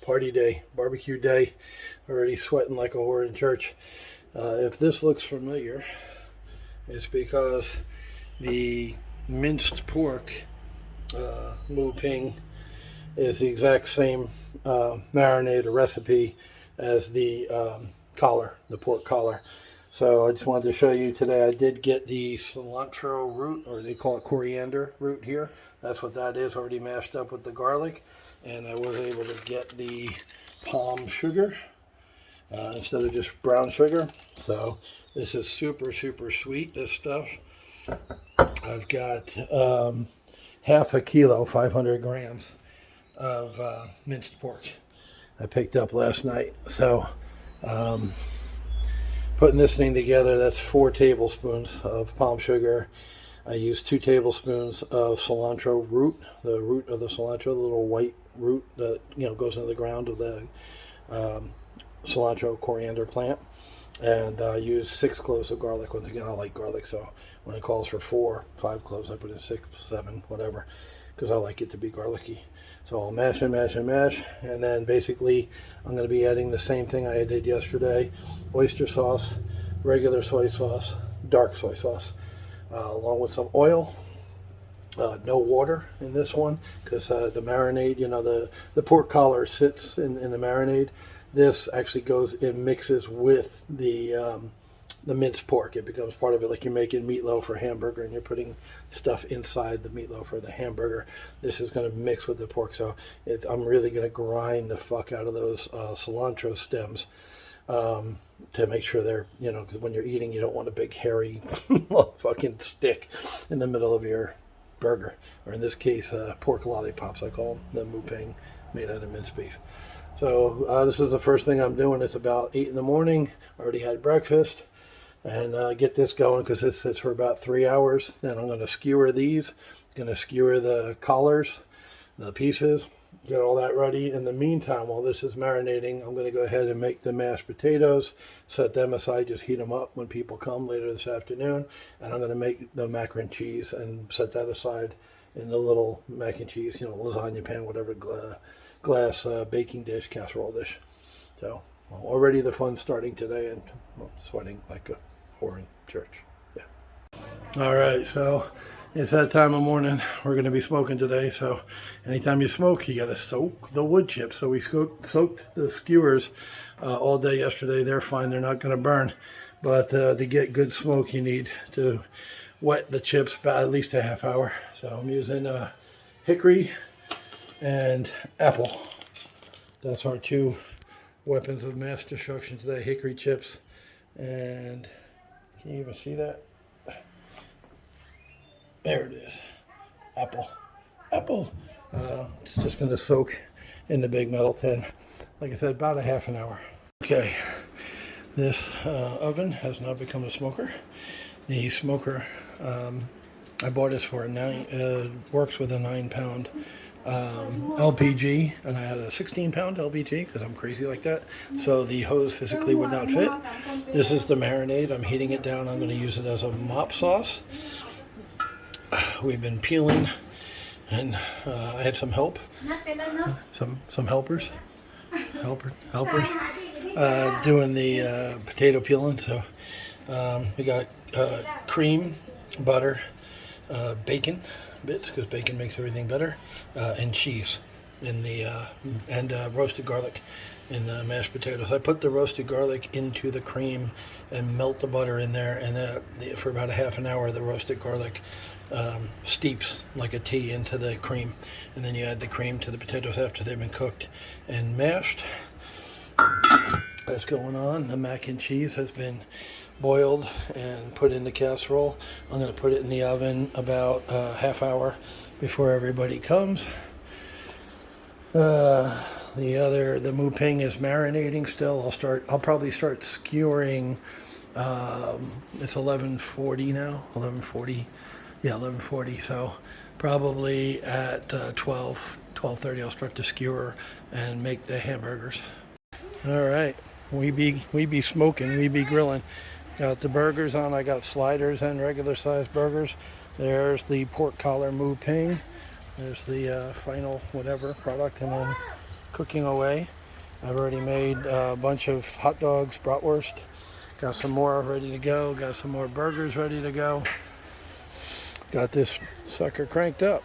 Party day, barbecue day, already sweating like a whore in church. If this looks familiar, it's because the minced pork Moo Ping is the exact same marinade or recipe as the collar, the pork collar. So I just wanted to show you today. I did get the cilantro root, or they call it coriander root here. That's what that is, already mashed up with the garlic. And I was able to get the palm sugar instead of just brown sugar. So this is super, super sweet, this stuff. I've got half a kilo, 500 grams of minced pork I picked up last night. So putting this thing together, that's 4 tablespoons of palm sugar. I use 2 tablespoons of cilantro root, the root of the cilantro, the little white root that goes into the ground of the cilantro coriander plant, and I use 6 cloves of garlic. Once again, I like garlic, so when it calls for 5 cloves, I put in 6, 7, whatever, because I like it to be garlicky. So I'll mash and mash and mash, and then basically I'm going to be adding the same thing I did yesterday: oyster sauce, regular soy sauce, dark soy sauce, along with some oil. No water in this one, because the marinade, the pork collar sits in the marinade. This actually goes and mixes with the minced pork. It becomes part of it, like you're making meatloaf or hamburger and you're putting stuff inside the meatloaf or the hamburger. This is going to mix with the pork, so I'm really going to grind the fuck out of those cilantro stems to make sure they're, because when you're eating, you don't want a big hairy fucking stick in the middle of your burger, or in this case pork lollipops, I call them, the Moo Ping, made out of minced beef. So this is the first thing I'm doing. It's about 8 in the morning. I already had breakfast, and get this going because this sits for about 3 hours. Then I'm going to skewer these, going to skewer the collars, the pieces, get all that ready. In the meantime, while this is marinating, I'm going to go ahead and make the mashed potatoes, set them aside, just heat them up when people come later this afternoon. And I'm going to make the mac and cheese and set that aside in the little mac and cheese, lasagna pan, whatever, glass baking dish, casserole dish. So already the fun's starting today, and I'm sweating like a whore in church. Yeah. All right, so it's that time of morning. We're going to be smoking today, so anytime you smoke, you got to soak the wood chips. So we soaked the skewers all day yesterday. They're fine. They're not going to burn. But to get good smoke, you need to wet the chips about at least a half hour. So I'm using hickory and apple. That's our 2 weapons of mass destruction today: hickory chips and, can you even see that? There it is. Apple. It's just going to soak in the big metal tin, like I said, about a half an hour. Okay, this oven has now become a smoker. The smoker, I bought this for works with a 9-pound LPG, and I had a 16-pound LPG because I'm crazy like that, so the hose physically would not fit. This is the marinade. I'm heating it down. I'm going to use it as a mop sauce. We've been peeling, and I had some help, some helpers doing the potato peeling. So we got cream, butter, bacon bits, because bacon makes everything better, and cheese in the and roasted garlic in the mashed potatoes. I put the roasted garlic into the cream and melt the butter in there, and for about a half an hour the roasted garlic steeps like a tea into the cream, and then you add the cream to the potatoes after they've been cooked and mashed. That's going on. The mac and cheese has been boiled and put in the casserole. I'm going to put it in the oven about a half hour before everybody comes. The Moo Ping is marinating still. I'll probably start skewering. It's 11:40 now. 11:40. Yeah, 11:40. So probably at 12:30 I'll start to skewer and make the hamburgers. All right, We be smoking, we be grilling. Got the burgers on. I got sliders and regular sized burgers. There's the pork collar moo ping. There's the final whatever product, and then cooking away. I've already made a bunch of hot dogs, bratwurst. Got some more ready to go. Got some more burgers ready to go. Got this sucker cranked up.